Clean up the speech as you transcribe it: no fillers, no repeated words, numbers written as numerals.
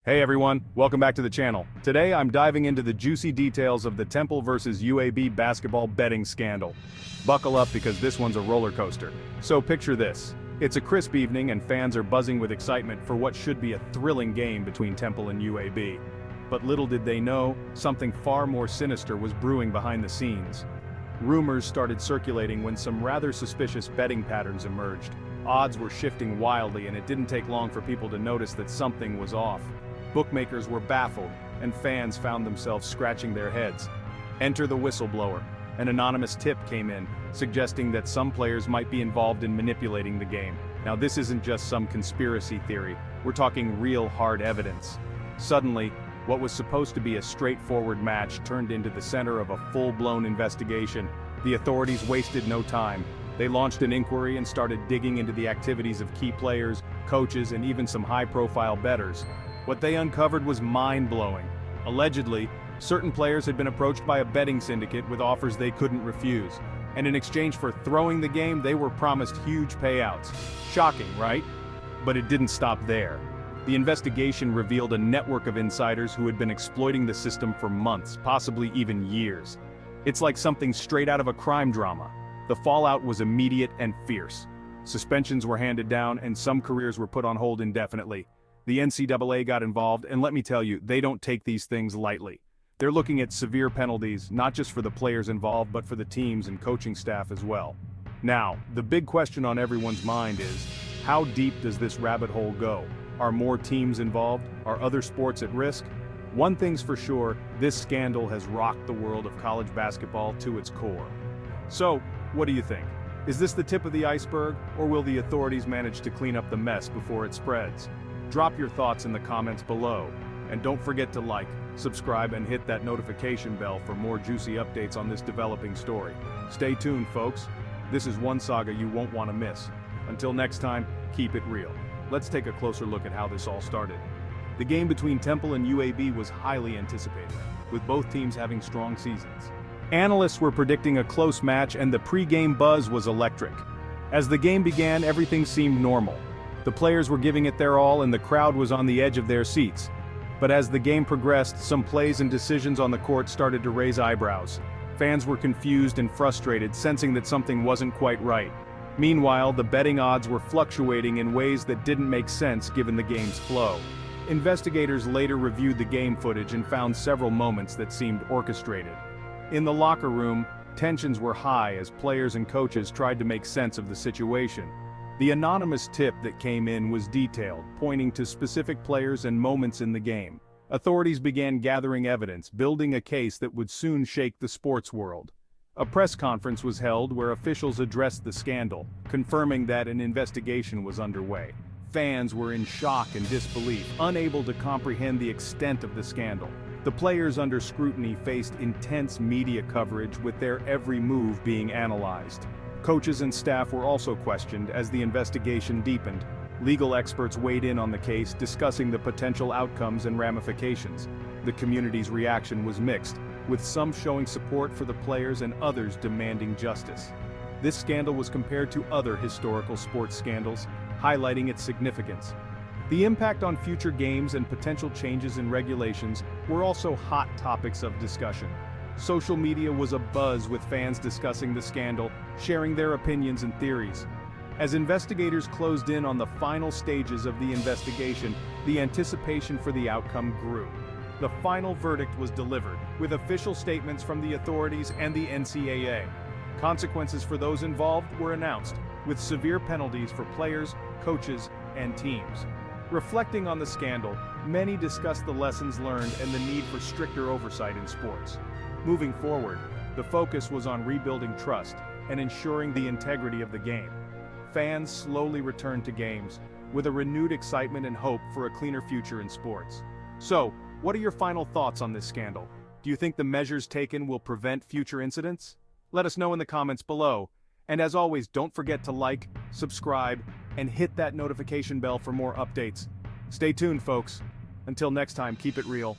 Hey everyone, welcome back to the channel. Today I'm diving into the juicy details of the Temple versus UAB basketball betting scandal. Buckle up because this one's a roller coaster. So picture this. It's a crisp evening and fans are buzzing with excitement for what should be a thrilling game between Temple and UAB. But little did they know, something far more sinister was brewing behind the scenes. Rumors started circulating when some rather suspicious betting patterns emerged. Odds were shifting wildly and it didn't take long for people to notice that something was off. Bookmakers were baffled, and fans found themselves scratching their heads. Enter the whistleblower. An anonymous tip came in, suggesting that some players might be involved in manipulating the game. Now this isn't just some conspiracy theory, we're talking real hard evidence. Suddenly, what was supposed to be a straightforward match turned into the center of a full-blown investigation. The authorities wasted no time. They launched an inquiry and started digging into the activities of key players, coaches, and even some high-profile bettors. What they uncovered was mind-blowing. Allegedly, certain players had been approached by a betting syndicate with offers they couldn't refuse, and in exchange for throwing the game, they were promised huge payouts. Shocking, right? But it didn't stop there. The investigation revealed a network of insiders who had been exploiting the system for months, possibly even years. It's like something straight out of a crime drama. The fallout was immediate and fierce. Suspensions were handed down, and some careers were put on hold indefinitely. The NCAA got involved, and let me tell you, they don't take these things lightly. They're looking at severe penalties, not just for the players involved, but for the teams and coaching staff as well. Now, the big question on everyone's mind is, how deep does this rabbit hole go? Are more teams involved? Are other sports at risk? One thing's for sure, this scandal has rocked the world of college basketball to its core. So, what do you think? Is this the tip of the iceberg, or will the authorities manage to clean up the mess before it spreads? Drop your thoughts in the comments below, and don't forget to like, subscribe, and hit that notification bell for more juicy updates on this developing story. Stay tuned, folks. This is one saga you won't want to miss. Until next time, keep it real. Let's take a closer look at how this all started. The game between Temple and UAB was highly anticipated, with both teams having strong seasons. Analysts were predicting a close match and the pre-game buzz was electric. As the game began, everything seemed normal. The players were giving it their all and the crowd was on the edge of their seats. But as the game progressed, some plays and decisions on the court started to raise eyebrows. Fans were confused and frustrated, sensing that something wasn't quite right. Meanwhile, the betting odds were fluctuating in ways that didn't make sense given the game's flow. Investigators later reviewed the game footage and found several moments that seemed orchestrated. In the locker room, tensions were high as players and coaches tried to make sense of the situation. The anonymous tip that came in was detailed, pointing to specific players and moments in the game. Authorities began gathering evidence, building a case that would soon shake the sports world. A press conference was held where officials addressed the scandal, confirming that an investigation was underway. Fans were in shock and disbelief, unable to comprehend the extent of the scandal. The players under scrutiny faced intense media coverage with their every move being analyzed. Coaches and staff were also questioned as the investigation deepened. Legal experts weighed in on the case, discussing the potential outcomes and ramifications. The community's reaction was mixed, with some showing support for the players and others demanding justice. This scandal was compared to other historical sports scandals, highlighting its significance. The impact on future games and potential changes in regulations were also hot topics of discussion. Social media was abuzz with fans discussing the scandal, sharing their opinions and theories. As investigators closed in on the final stages of the investigation, the anticipation for the outcome grew. The final verdict was delivered, with official statements from the authorities and the NCAA. Consequences for those involved were announced, with severe penalties for players, coaches, and teams. Reflecting on the scandal, many discussed the lessons learned and the need for stricter oversight in sports. Moving forward, the focus was on rebuilding trust and ensuring the integrity of the game. Fans slowly returned to games, with a renewed excitement and hope for a cleaner future in sports. So, what are your final thoughts on this scandal? Do you think the measures taken will prevent future incidents? Let us know in the comments below. And as always, don't forget to like, subscribe, and hit that notification bell for more updates. Stay tuned, folks. Until next time, keep it real.